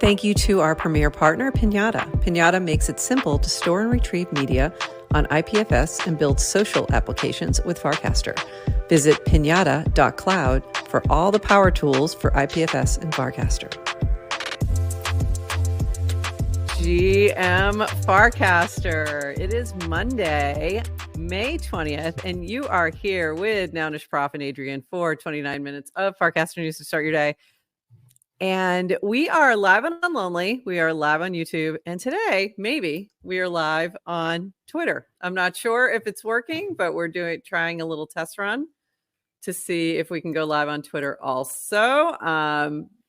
Thank you to our premier partner, Pinata. Pinata makes it simple to store and retrieve media on IPFS and build social applications with Farcaster. Visit pinata.cloud for all the power tools for IPFS and Farcaster. GM Farcaster. It is Monday, May 20th, and you are here with Nounish Prof and Adrienne for 29 minutes of Farcaster News to start your day. And we are live on Lonely. We are live on YouTube. And today, maybe we are live on Twitter. I'm not sure if it's working, but we're trying a little test run to see if we can go live on Twitter also.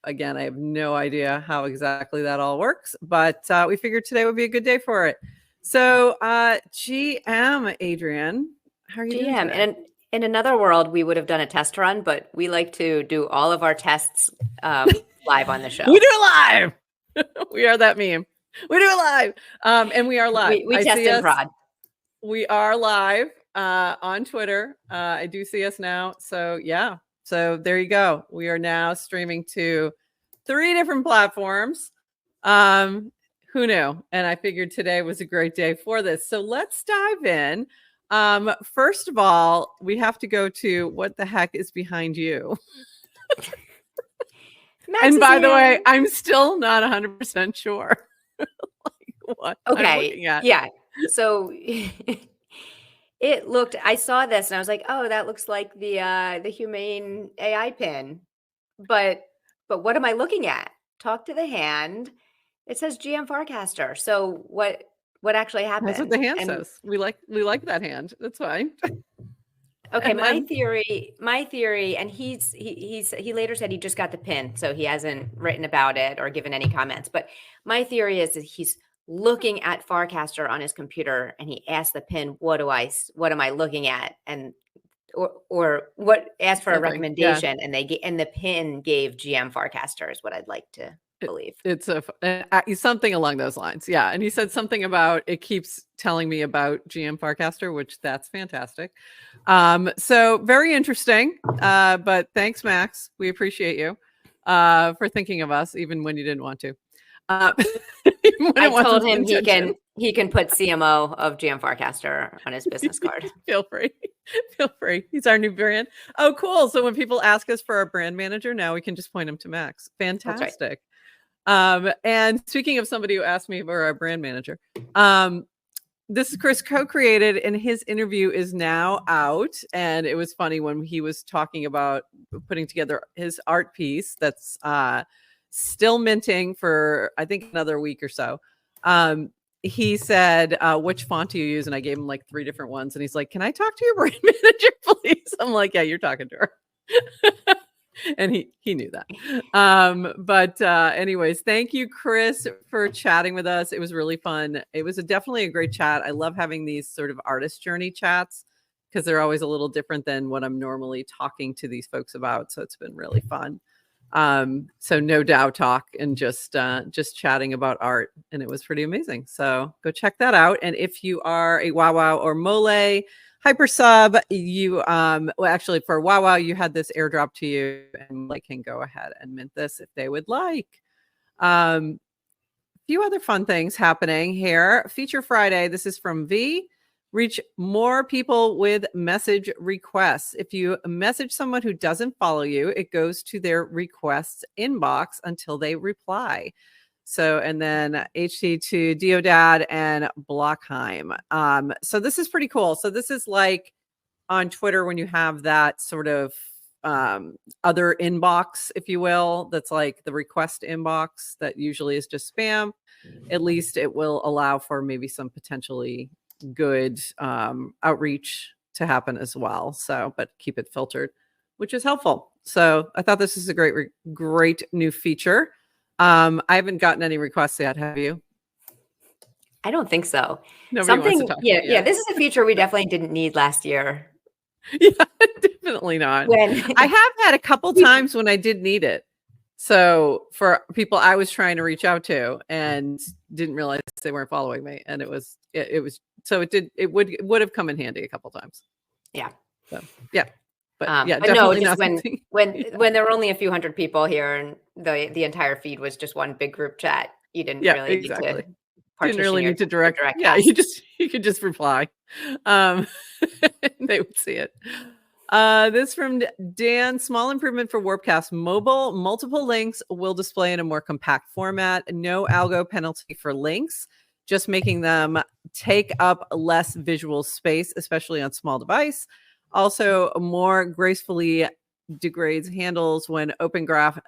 Again, I have no idea how exactly that all works, but we figured today would be a good day for it. So GM, Adrienne, how are you doing today? And in another world, we would have done a test run, but we like to do all of our tests live on the show. We do it live. We are that meme. We do it live. And we are live. We test in prod. We are live on Twitter. I do see us now. So yeah. So there you go. We are now streaming to 3 different platforms. Who knew? And I figured today was a great day for this. So let's dive in. First of all, we have to go to what the heck is behind you. And by the way, I'm still not 100% sure. Like what I'm looking at. Yeah. So it looked, I saw this and I was like, oh, that looks like the Humane AI pin. But what am I looking at? Talk to the hand. It says GM Farcaster. So what actually happened? That's what the hand says. We like that hand. That's fine. Okay, my theory, and he later said he just got the pin, so he hasn't written about it or given any comments. But my theory is that he's looking at Farcaster on his computer, and he asked the pin, "What am I looking at?" and or what asked for a recommendation, and the pin gave GM Farcaster is what I'd like to believe. It's something along those lines. Yeah. And he said something about it keeps telling me about GM Farcaster, which that's fantastic. So very interesting. But thanks, Max. We appreciate you for thinking of us, even when you didn't want to. I told him he can put CMO of GM Farcaster on his business card. Feel free. He's our new brand. Oh, cool. So when people ask us for our brand manager, now we can just point them to Max. Fantastic. And speaking of somebody who asked me for our brand manager, this is Chris co-created, and his interview is now out. And it was funny when he was talking about putting together his art piece that's still minting for, I think, another week or so. He said, which font do you use? And I gave him like 3 different ones. And he's like, can I talk to your brand manager, please? I'm like, yeah, you're talking to her. And he knew that. But anyways, thank you, Chris, for chatting with us. It was really fun. It was definitely a great chat. I love having these sort of artist journey chats because they're always a little different than what I'm normally talking to these folks about. So it's been really fun. So no doubt talk and just chatting about art, and it was pretty amazing. So go check that out. And if you are a Wow or Mole hyper sub, you well, actually for Wow, you had this airdrop to you, and like can go ahead and mint this if they would like. A few other fun things happening here. Feature Friday. This is from V. Reach more people with message requests. If you message someone who doesn't follow you, it goes to their requests inbox until they reply. So, and then HT to Diodad and Blockheim. So this is pretty cool. So this is like on Twitter when you have that sort of other inbox, if you will, that's like the request inbox that usually is just spam. At least it will allow for maybe some potentially good outreach to happen as well. So, but keep it filtered, which is helpful. So I thought this is a great new feature. I haven't gotten any requests yet. Have you? I don't think so. Nobody wants to talk to me yet. This is a feature we definitely didn't need last year. Yeah, definitely not. I have had a couple times when I did need it. So for people I was trying to reach out to and didn't realize they weren't following me, and it would have come in handy a couple times. Yeah. So yeah, But yeah, but definitely no, just not something. when there were only a few hundred people here and the entire feed was just one big group chat, you didn't Yeah, really need to exactly. Didn't partition really your need to your direct. direct Yeah, cast. you could just reply. They would see it. This from Dan, small improvement for Warpcast mobile. Multiple links will display in a more compact format. No algo penalty for links, just making them take up less visual space, especially on small device. Also, more gracefully degrades handles when open graph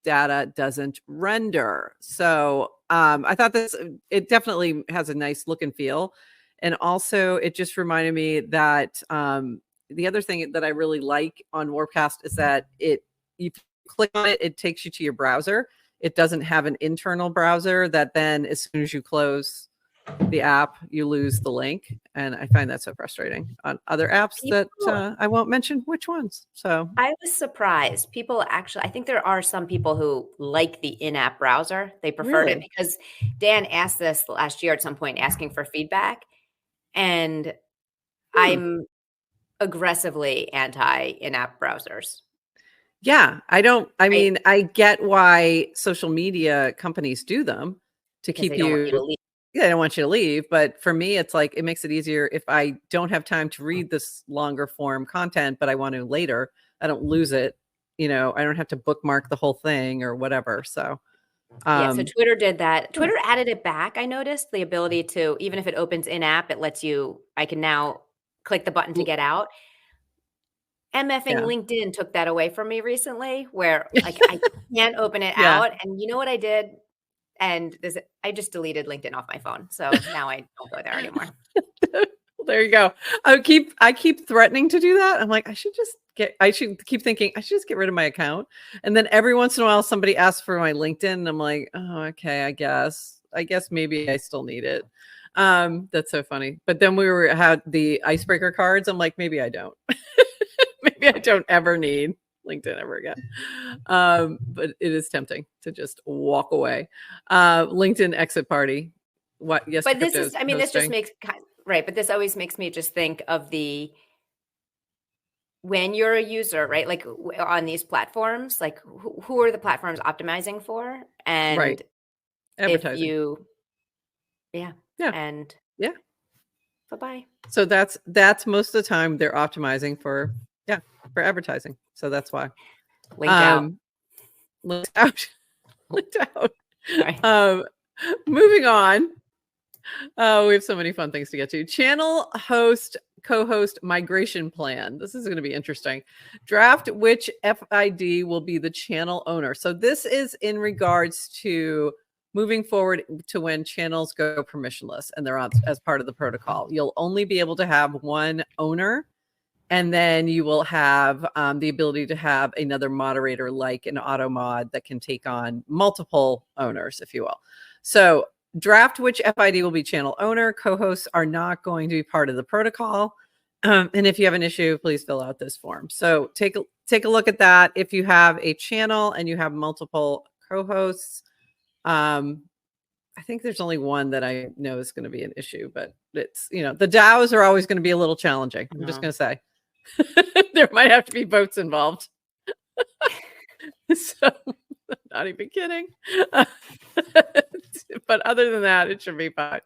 data doesn't render. So I thought it definitely has a nice look and feel. And also it just reminded me that the other thing that I really like on Warpcast is that if you click on it, it takes you to your browser. It doesn't have an internal browser that then as soon as you close the app, you lose the link. And I find that so frustrating on other apps that I won't mention which ones. So I was surprised. People actually, I think there are some people who like the in-app browser. They preferred it because Dan asked this last year at some point, asking for feedback. And I'm aggressively anti in-app browsers. Yeah, I mean, I get why social media companies do them to Because keep they don't want you to leave. Yeah, they don't want you to leave. But for me, it's like it makes it easier if I don't have time to read this longer form content, but I want to later. I don't lose it. I don't have to bookmark the whole thing or whatever. So Yeah, so Twitter did that. Twitter added it back. I noticed the ability to, even if it opens in app, it lets you, I can now click the button to get out. MFing LinkedIn took that away from me recently where like I can't open it out. And you know what I did? And I just deleted LinkedIn off my phone. So now I don't go there anymore. There you go. I keep threatening to do that. I'm like, I should keep thinking I should just get rid of my account. And then every once in a while somebody asks for my LinkedIn and I'm like, oh, okay, I guess maybe I still need it. That's so funny. But then had the icebreaker cards. I'm like, maybe I don't. Maybe I don't ever need LinkedIn ever again. But it is tempting to just walk away. LinkedIn exit party. What? Yes. But this is, I mean, this just makes right. But this always makes me just think of when you're a user, right? Like on these platforms, like who are the platforms optimizing for? And right. Advertising. If you, yeah. And yeah. Bye-bye. So that's most of the time they're optimizing for advertising. So that's why. Linked out. Linked out. Linked out. Right. Moving on. Oh, we have so many fun things to get to. Channel host, co-host migration plan. This is going to be interesting. Draft which FID will be the channel owner. So this is in regards to moving forward to when channels go permissionless and they're on as part of the protocol. You'll only be able to have one owner, and then you will have the ability to have another moderator like an auto mod that can take on multiple owners, if you will. So draft which FID will be channel owner. Co-hosts are not going to be part of the protocol. And if you have an issue, please fill out this form. So take a look at that. If you have a channel and you have multiple co-hosts, I think there's only one that I know is going to be an issue, but it's, the DAOs are always going to be a little challenging. I'm just going to say there might have to be votes involved. So not even kidding. But other than that, it should be fine.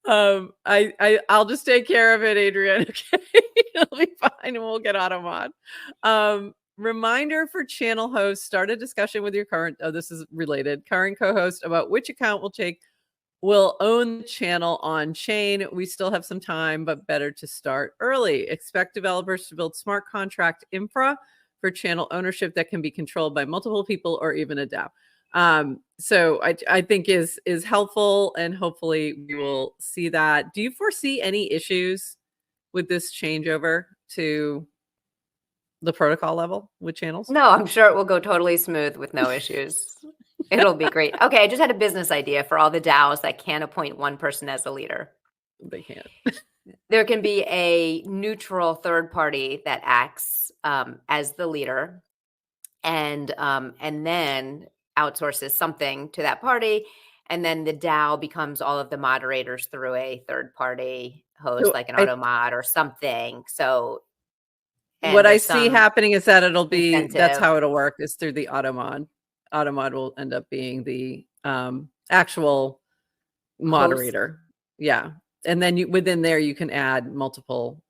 I'll just take care of it, Adrienne. Okay. It'll be fine and we'll get auto mod. Reminder for channel hosts, start a discussion with your current co-host about which account will own the channel on chain. We still have some time, but better to start early. Expect developers to build smart contract infra for channel ownership that can be controlled by multiple people or even a DAO. So I think is helpful, and hopefully we will see that. Do you foresee any issues with this changeover to the protocol level with channels? No, I'm sure it will go totally smooth with no issues. It'll be great. Okay, I just had a business idea for all the DAOs that can't appoint one person as a leader. They can't. There can be a neutral third party that acts as the leader, and then outsources something to that party, and then the DAO becomes all of the moderators through a third party host, like an auto mod or something. So And what I there's see some happening is that it'll be, that's incentive. how it'll work, is through the automod. Automod will end up being the actual moderator. Yeah. And then within there, you can add multiple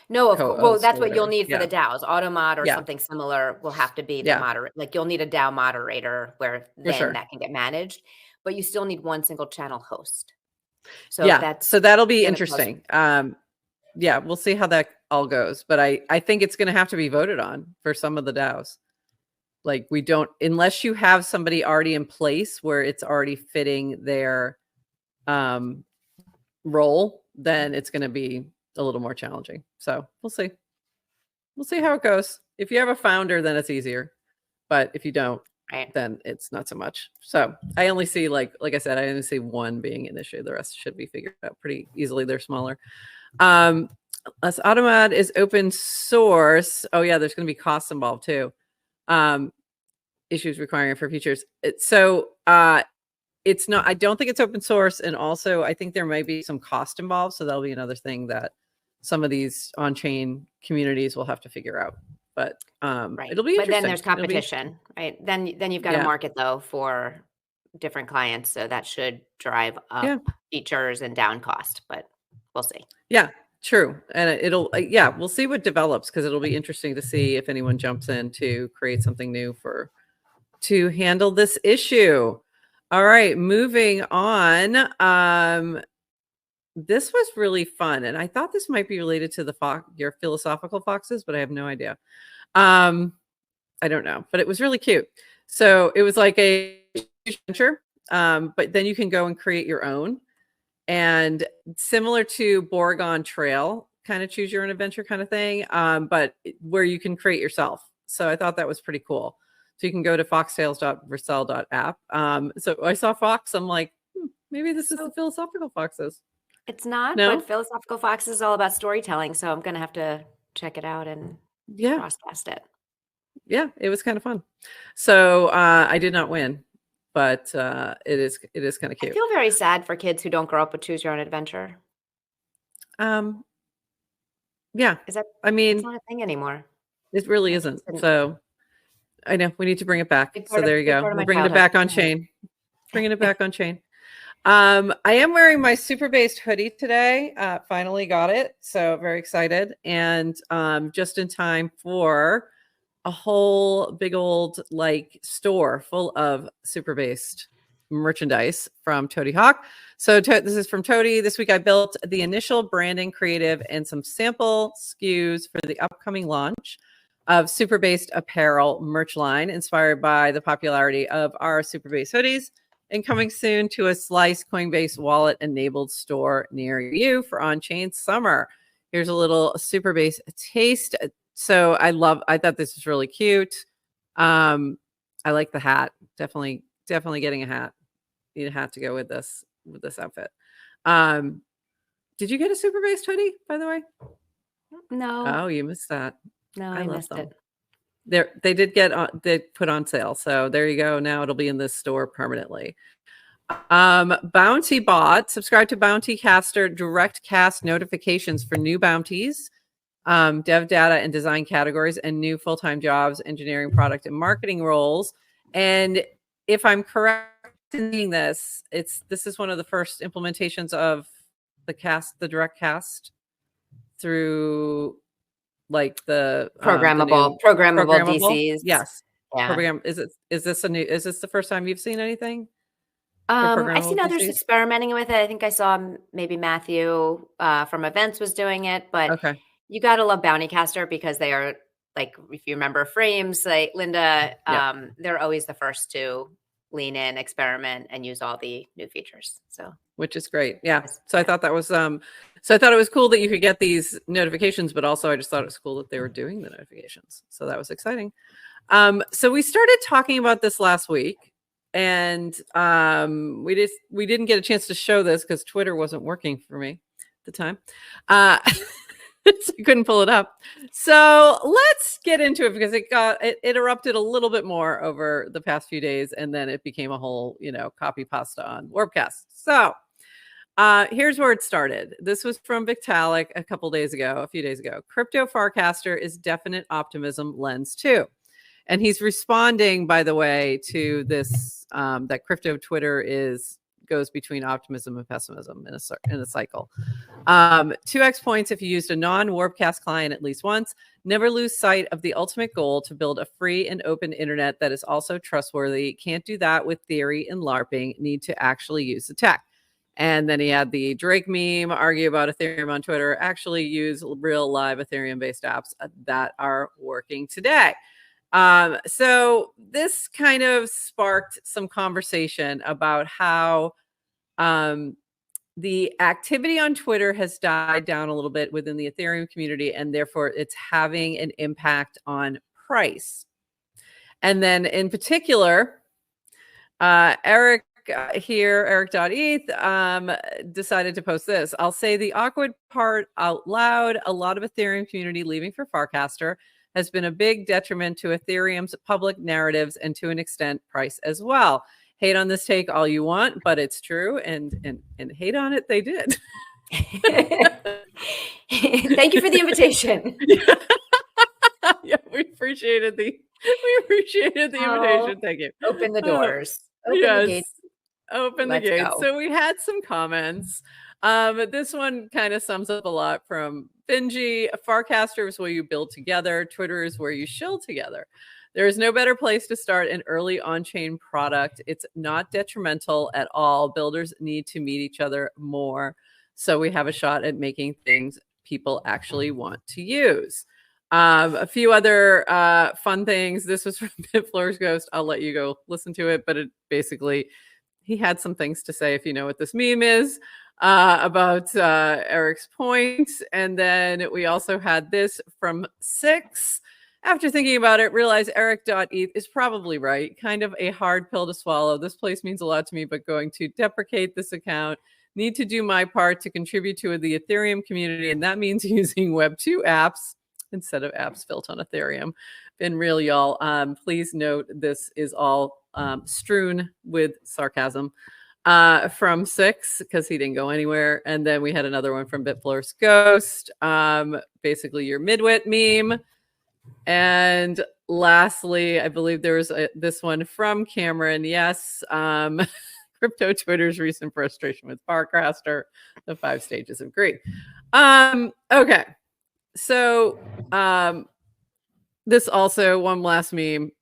No, of course. Well, co-hosts that's or what you'll whatever. need for Yeah. the DAOs. Automod or Yeah. something similar will have to be the Yeah. moderator. Like you'll need a DAO moderator where For then sure. that can get managed, but you still need one single channel host. So Yeah. that's So that'll be gonna cause- interesting. Yeah, we'll see how that all goes. But I think it's going to have to be voted on for some of the DAOs. Like we don't, unless you have somebody already in place where it's already fitting their role, then it's going to be a little more challenging. So we'll see. We'll see how it goes. If you have a founder, then it's easier. But if you don't, right. then it's not so much. So I only see, like I said, I only see one being an issue. The rest should be figured out pretty easily. They're smaller. Less Automod is open source. Oh yeah, there's going to be costs involved too. Issues requiring for features. It's not, I don't think it's open source. And also I think there might be some cost involved. So that'll be another thing that some of these on-chain communities will have to figure out. But Right. it'll be interesting. But then there's competition, right? Then you've got a market though for different clients. So that should drive up features and down cost, but we'll see. Yeah, true. And it'll, we'll see what develops, because it'll be interesting to see if anyone jumps in to create something new to handle this issue. All right, moving on. This was really fun, and I thought this might be related to your philosophical foxes, but I have no idea. I don't know, but it was really cute. So it was like a adventure, but then you can go and create your own, and similar to Boregon Trail, kind of choose your own adventure kind of thing, but where you can create yourself. So I thought that was pretty cool. So you can go to foxtales.vercel.app. So I saw Fox. I'm like, maybe this is the philosophical foxes. It's not, No? but Philosophical Fox is all about storytelling. So I'm going to have to check it out and cross-cast it. Yeah, it was kind of fun. So I did not win, but it is kind of cute. I feel very sad for kids who don't grow up with Choose Your Own Adventure. Yeah. Is that, I mean, it's not a thing anymore. It really isn't. So I know we need to bring it back. So there you go. We're bringing it back on chain. Bringing it back on chain. I am wearing my super based hoodie today. Finally got it. So very excited. And just in time for a whole big old store full of super based merchandise from Toady Hawk. So this is from Toady. This week I built the initial branding creative and some sample SKUs for the upcoming launch of super based apparel merch line inspired by the popularity of our super based hoodies, and coming soon to a Slice Coinbase wallet enabled store near you for on-chain summer. Here's a little super base taste. So I thought this was really cute. I like the hat. Definitely getting a hat. Need a hat to go with this outfit. Did you get a super based hoodie, by the way? No. Oh, you missed that. No, I missed it. They did they put on sale. So there you go. Now it'll be in this store permanently. Bounty Bot, subscribe to Bountycaster direct cast notifications for new bounties, dev data and design categories, and new full-time jobs, engineering, product, and marketing roles. And if I'm correct in seeing this, this is one of the first implementations of the direct cast through the programmable DCs. Yes. Yeah. Is this the first time you've seen anything? I've seen others experimenting with it. I think I saw maybe Matthew from Events was doing it, but you got to love Bountycaster because they are if you remember Frames, Linda, they're always the first to lean in, experiment, and use all the new features. So, which is great. Yeah. So I thought that was so I thought it was cool that you could get these notifications, but also I just thought it was cool that they were doing the notifications. So that was exciting. So we started talking about this last week, and we didn't get a chance to show this because Twitter wasn't working for me at the time. So I couldn't pull it up. So let's get into it because it erupted a little bit more over the past few days, and then it became a whole, copy pasta on Warpcast. So Here's where it started. This was from Vitalik a few days ago. Crypto Farcaster is definite optimism lens too. And he's responding, by the way, to this that crypto Twitter goes between optimism and pessimism in a cycle. 2x points if you used a non-Warpcast client at least once. Never lose sight of the ultimate goal to build a free and open internet that is also trustworthy. Can't do that with theory and LARPing. Need to actually use the tech. And then he had the Drake meme, argue about Ethereum on Twitter, actually use real live Ethereum-based apps that are working today. So this kind of sparked some conversation about how the activity on Twitter has died down a little bit within the Ethereum community, and therefore it's having an impact on price. And then in particular, Eric here, Eric.eth, decided to post this. I'll say the awkward part out loud. A lot of Ethereum community leaving for Farcaster has been a big detriment to Ethereum's public narratives and to an extent price as well. Hate on this take all you want, but it's true, and hate on it they did. Thank you for the invitation. Yeah, we appreciated the invitation. Thank you. Open the doors. Open the gates. Open the gates. So we had some comments. This one kind of sums up a lot from Benji. Farcaster is where you build together. Twitter is where you shill together. There is no better place to start an early on-chain product. It's not detrimental at all. Builders need to meet each other more, so we have a shot at making things people actually want to use. A few other fun things. This was from Bitfloor's Ghost. I'll let you go listen to it, but it basically, he had some things to say if you know what this meme is about Eric's points. And then we also had this from Six. After thinking about it, realize Eric.eth is probably right. Kind of a hard pill to swallow. This place means a lot to me, but going to deprecate this account. Need to do my part to contribute to the Ethereum community, and that means using Web2 apps instead of apps built on Ethereum. Been real, y'all. Please note this is all strewn with sarcasm from Six, because he didn't go anywhere. And then we had another one from Bitfloor's Ghost. Basically your midwit meme. And lastly, I believe there was this one from Cameron. Yes, crypto Twitter's recent frustration with Farcaster, the 5 stages of grief. Okay, so this also one last meme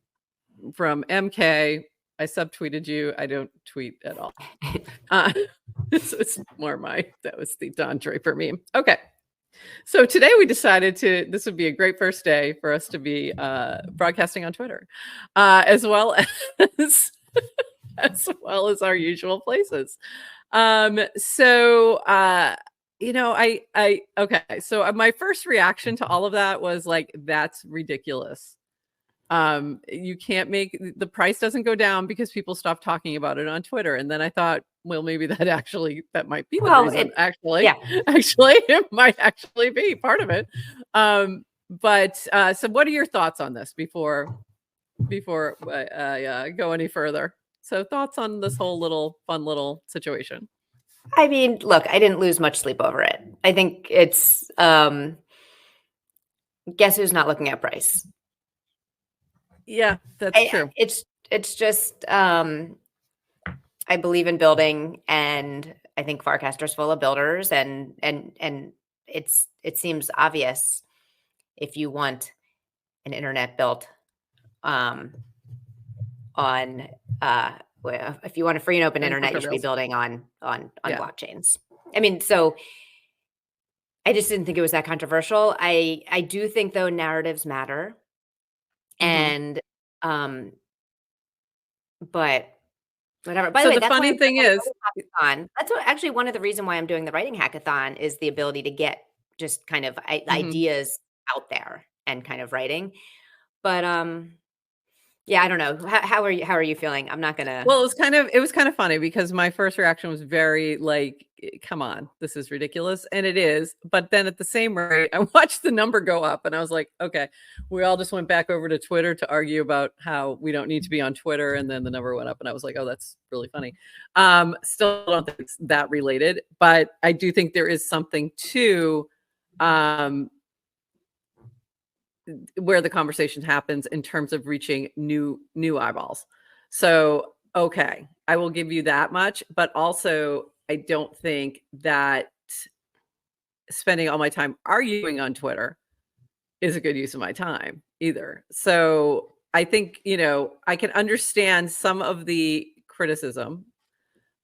from MK. I subtweeted you. I don't tweet at all. It's more that was the Don Draper meme. Okay. So today we decided this would be a great first day for us to be broadcasting on Twitter, as well as our usual places. Okay. So my first reaction to all of that was like, that's ridiculous. You can't make the price doesn't go down because people stop talking about it on Twitter. And then I thought, well, maybe that might be the reason. Actually, it might actually be part of it. So what are your thoughts on this before I go any further? So thoughts on this whole fun little situation? I mean, look, I didn't lose much sleep over it. I think it's guess who's not looking at price. Yeah, that's true. It's just I believe in building, and I think Farcaster's full of builders, and it seems obvious if you want an internet built on if you want a free and open internet, you should be building on blockchains. I mean, so I just didn't think it was that controversial. I do think, though, narratives matter. And but whatever. By the way, the funny thing is, that's actually one of the reasons why I'm doing the writing hackathon is the ability to get just kind of ideas out there and kind of writing. But Yeah, I don't know. How are you feeling? I'm not gonna. Well, it was kind of funny because my first reaction was very like, come on, this is ridiculous. And it is. But then at the same rate, I watched the number go up and I was like, okay, we all just went back over to Twitter to argue about how we don't need to be on Twitter. And then the number went up and I was like, oh, that's really funny. Still don't think it's that related, but I do think there is something to where the conversation happens in terms of reaching new eyeballs. So, okay, I will give you that much, but also I don't think that spending all my time arguing on Twitter is a good use of my time either. So, I think, I can understand some of the criticism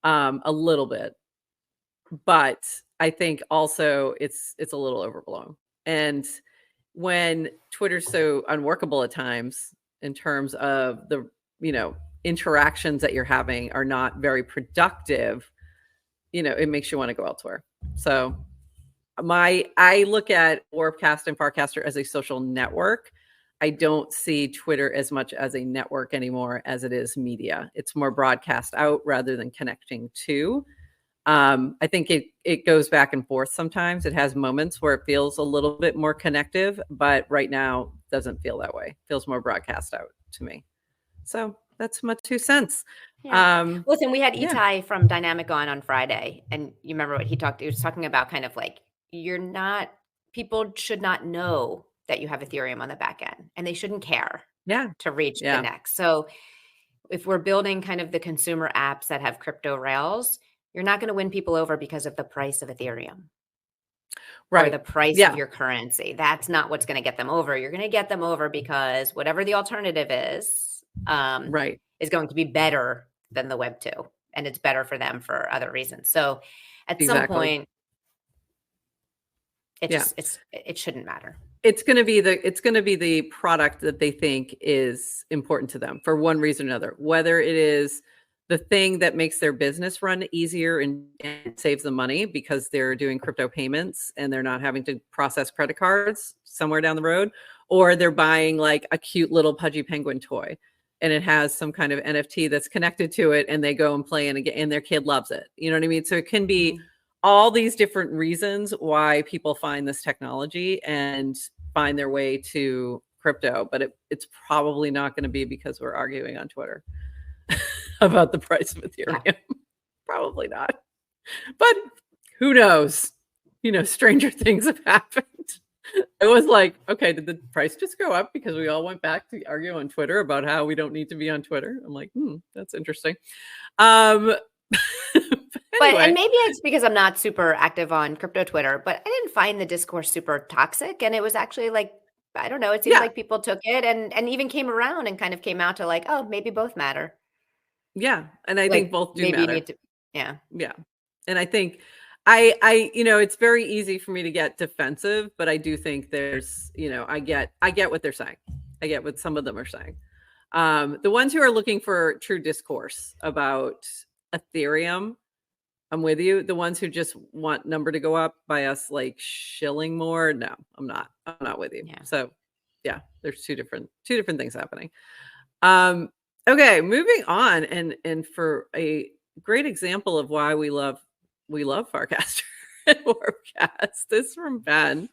a little bit, but I think also it's a little overblown. And when Twitter's so unworkable at times in terms of the, interactions that you're having are not very productive, it makes you want to go elsewhere. So I look at Warpcast and Farcaster as a social network. I don't see Twitter as much as a network anymore as it is media. It's more broadcast out rather than connecting to. I think it goes back and forth sometimes. It has moments where it feels a little bit more connective, but right now doesn't feel that way. It feels more broadcast out to me. So that's my 2 cents. Yeah. Listen, we had Itai from Dynamic on Friday, and you remember what he was talking about kind of like, people should not know that you have Ethereum on the back end, and they shouldn't care to reach the next. So if we're building kind of the consumer apps that have crypto rails, you're not going to win people over because of the price of Ethereum. Right. Or the price of your currency. That's not what's going to get them over. You're going to get them over because whatever the alternative is going to be better than the Web 2. And it's better for them for other reasons. So at some point, it shouldn't matter. It's going to be the product that they think is important to them for one reason or another, whether it is the thing that makes their business run easier and saves them money because they're doing crypto payments and they're not having to process credit cards somewhere down the road, or they're buying like a cute little pudgy penguin toy and it has some kind of NFT that's connected to it and they go and play and their kid loves it. You know what I mean? So it can be all these different reasons why people find this technology and find their way to crypto, but it's probably not going to be because we're arguing on Twitter about the price of Ethereum. Yeah. Probably not. But who knows? Stranger things have happened. It was like, okay, did the price just go up because we all went back to argue on Twitter about how we don't need to be on Twitter? I'm like, that's interesting. Anyway. And maybe it's because I'm not super active on crypto Twitter, but I didn't find the discourse super toxic. And it was actually like, I don't know, it seems like people took it and even came around and kind of came out to like, oh, maybe both matter. Yeah. And I think both do matter. Yeah. And I think it's very easy for me to get defensive, but I do think there's, I get what they're saying. I get what some of them are saying. The ones who are looking for true discourse about Ethereum, I'm with you. The ones who just want number to go up by us like shilling more, no, I'm not with you. Yeah. So there's two different things happening. Okay, moving on, and for a great example of why we love Farcaster and Warpcast. This from Ben.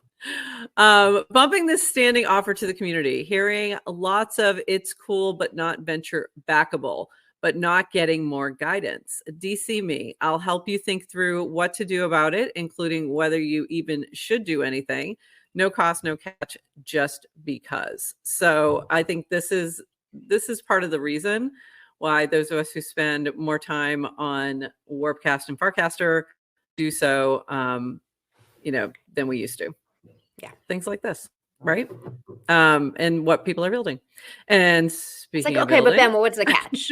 Bumping this standing offer to the community, hearing lots of it's cool but not venture backable, but not getting more guidance. DC me. I'll help you think through what to do about it, including whether you even should do anything. No cost, no catch, just because. So I think this is part of the reason why those of us who spend more time on Warpcast and Farcaster do so, than we used to. Yeah. Things like this, right? And what people are building. And speaking of building, but then what's the catch?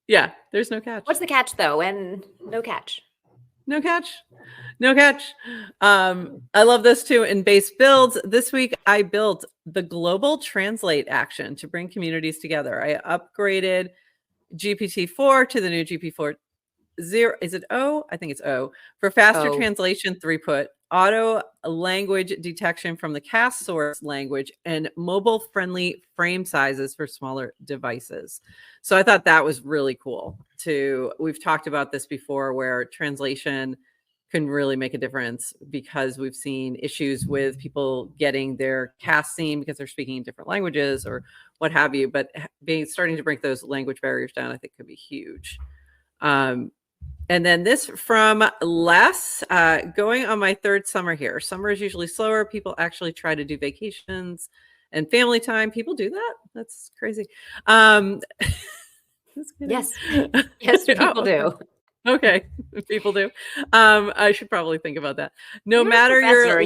Yeah, there's no catch. What's the catch though? And no catch. No catch. I love this too. In base builds this week, I built the global translate action to bring communities together. I upgraded GPT-4 to the new GPT-4 0. Is it O? I think it's O for faster translation throughput. auto language detection from the cast source language, and mobile friendly frame sizes for smaller devices. So I thought that was really cool too. We've talked about this before where translation can really make a difference because we've seen issues with people getting their cast seen because they're speaking in different languages or what have you. But starting to break those language barriers down, I think could be huge. And then this from Les, going on my third summer here. Summer is usually slower. People actually try to do vacations and family time. People do that. That's crazy. Yes. Yes, people do. Okay, people do. I should probably think about that. No matter your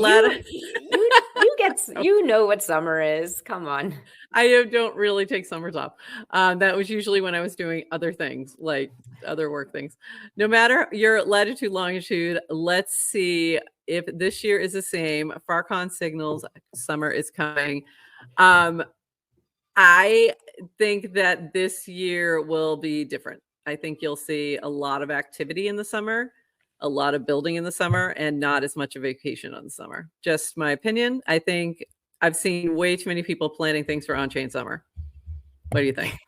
you know what summer is. Come on. I don't really take summers off. That was usually when I was doing other things, like other work things. No matter your latitude, longitude, let's see if this year is the same. FarCon signals summer is coming. I think that this year will be different. I think you'll see a lot of activity in the summer, a lot of building in the summer, and not as much a vacation on the summer. Just my opinion. I think I've seen way too many people planning things for on-chain summer. What do you think?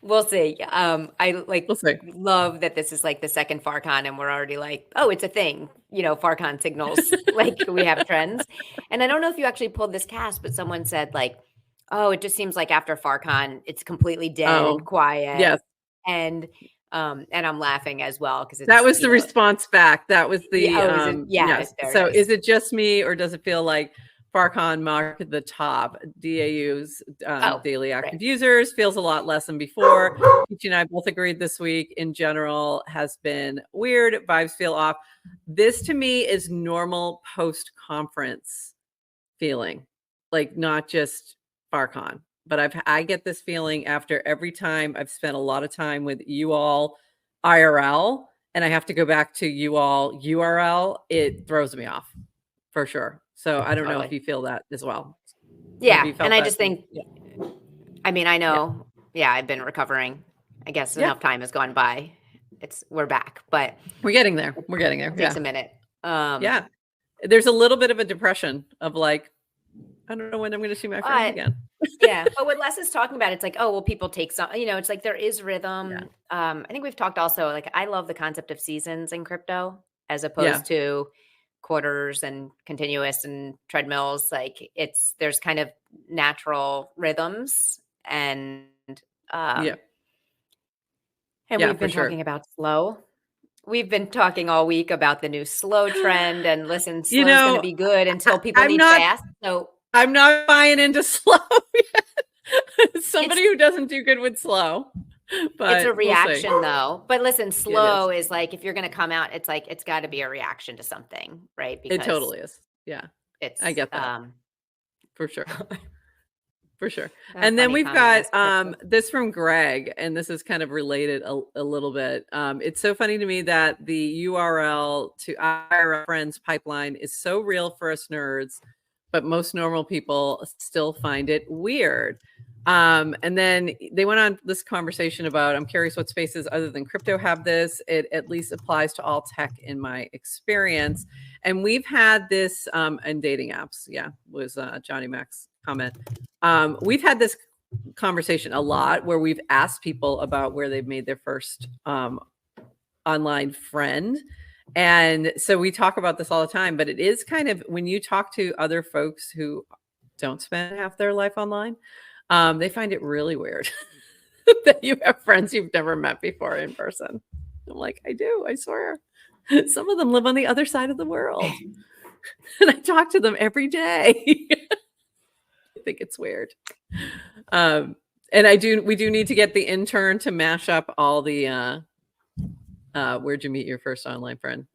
We'll see. We'll see. Love that this is like the second FarCon and we're already like, oh, it's a thing. FarCon signals, like we have trends. And I don't know if you actually pulled this cast, but someone said like, oh, it just seems like after FarCon, it's completely dead and quiet. Yes. And I'm laughing as well because that was the response back. That was the yes. So is it just me or does it feel like FarCon marked the top? DAU's daily active users feels a lot less than before. Peach and I both agreed this week in general has been weird. Vibes feel off. This to me is normal post-conference feeling, like not just FarCon. But I get this feeling after every time I've spent a lot of time with you all IRL and I have to go back to you all URL, it throws me off for sure. So I don't know if you feel that as well. Yeah. And I just think, I mean, I know, I've been recovering. I guess enough time has gone by. We're back, but we're getting there. It takes a minute. There's a little bit of a depression of like, I don't know when I'm going to see my friends again. But what Les is talking about, it's like, oh, well, people take some, it's like there is rhythm. Yeah. I think we've talked also, like, I love the concept of seasons in crypto as opposed to quarters and continuous and treadmills. Like there's kind of natural rhythms and we've been talking about slow. We've been talking all week about the new slow trend and listen, slow is going to be good until people need fast. So I'm not buying into slow yet. Somebody who doesn't do good with slow. But it's a reaction though. But listen, slow is like, if you're going to come out, it's like, it's got to be a reaction to something, right? Because it totally is. Yeah. I get that. For sure. For sure. And then we've got this from Greg, and this is kind of related a little bit. It's so funny to me that the URL to IRL friends pipeline is so real for us nerds, but most normal people still find it weird. And then they went on this conversation about, I'm curious what spaces other than crypto have this. It at least applies to all tech in my experience. And we've had this in dating apps. Yeah, was Johnny Mac's comment. We've had this conversation a lot where we've asked people about where they've made their first online friend. And so we talk about this all the time, but it is kind of, when you talk to other folks who don't spend half their life online, they find it really weird that you have friends you've never met before in person. I'm like, I do, I swear. Some of them live on the other side of the world. And I talk to them every day. I think it's weird. And we do need to get the intern to mash up all the where'd you meet your first online friend?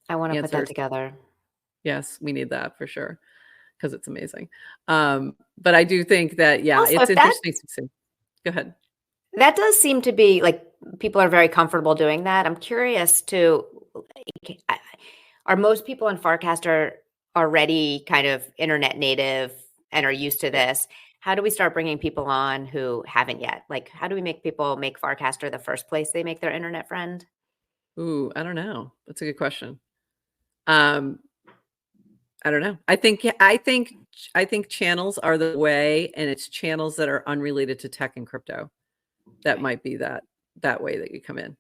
I want to put that together. Yes, we need that for sure, because it's amazing. But I do think that, also, it's interesting to see. Go ahead. That does seem to be like people are very comfortable doing that. I'm curious to, are most people in Farcaster already kind of internet native and are used to this? How do we start bringing people on who haven't yet? Like, how do we make people make Farcaster the first place they make their internet friend? Ooh, I don't know. That's a good question. I don't know. I think channels are the way, and it's channels that are unrelated to tech and crypto. That might be that way that you come in.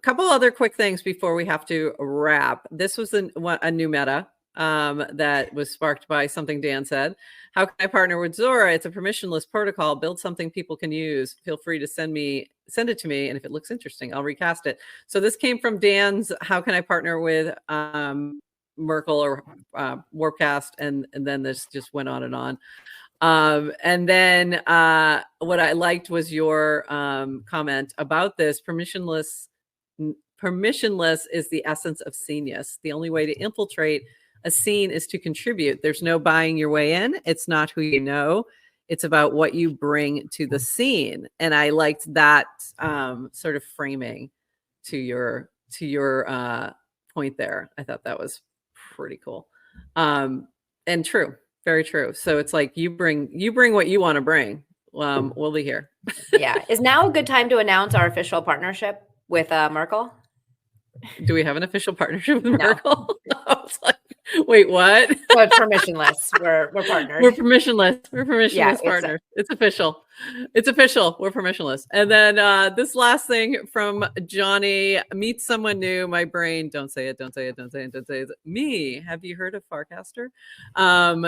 Couple other quick things before we have to wrap. This was a new meta that was sparked by something Dan said. How can I partner with Zora? It's a permissionless protocol. Build something people can use. Feel free to send it to me, and if it looks interesting, I'll recast it. So this came from Dan's how can I partner with Merkle or Warpcast, and then this just went on and on. And then what I liked was your comment about this. Permissionless is the essence of Scenius. The only way to infiltrate a scene is to contribute. There's no buying your way in. It's not who you know. It's about what you bring to the scene. And I liked that sort of framing to your point there. I thought that was pretty cool. And true. Very true. So it's like you bring what you want to bring. We'll be here. Yeah. Is now a good time to announce our official partnership with Merkle? Do we have an official partnership with Merkle? I was like, wait, what? So it's permissionless. We're partners. We're permissionless. We're permissionless partners. It's official. It's official. We're permissionless. And then this last thing from Jonny: meet someone new. My brain. Don't say it. Don't say it. Don't say it. Don't say it. Me. Have you heard of Farcaster?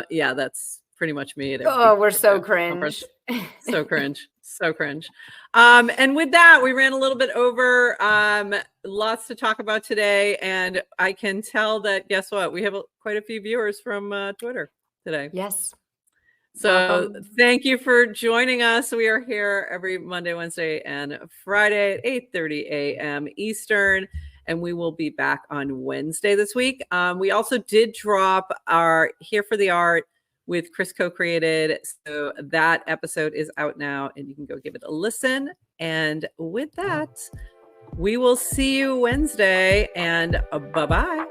Yeah, that's pretty much me. Oh, we're so cringe. So cringe. So cringe. And with that, we ran a little bit over. Lots to talk about today. And I can tell that, guess what? We have quite a few viewers from Twitter today. Yes. So thank you for joining us. We are here every Monday, Wednesday, and Friday at 8:30 a.m. Eastern. And we will be back on Wednesday this week. We also did drop our Here for the Art with Chris co-created. So that episode is out now, and you can go give it a listen. And with that, we will see you Wednesday, and bye-bye.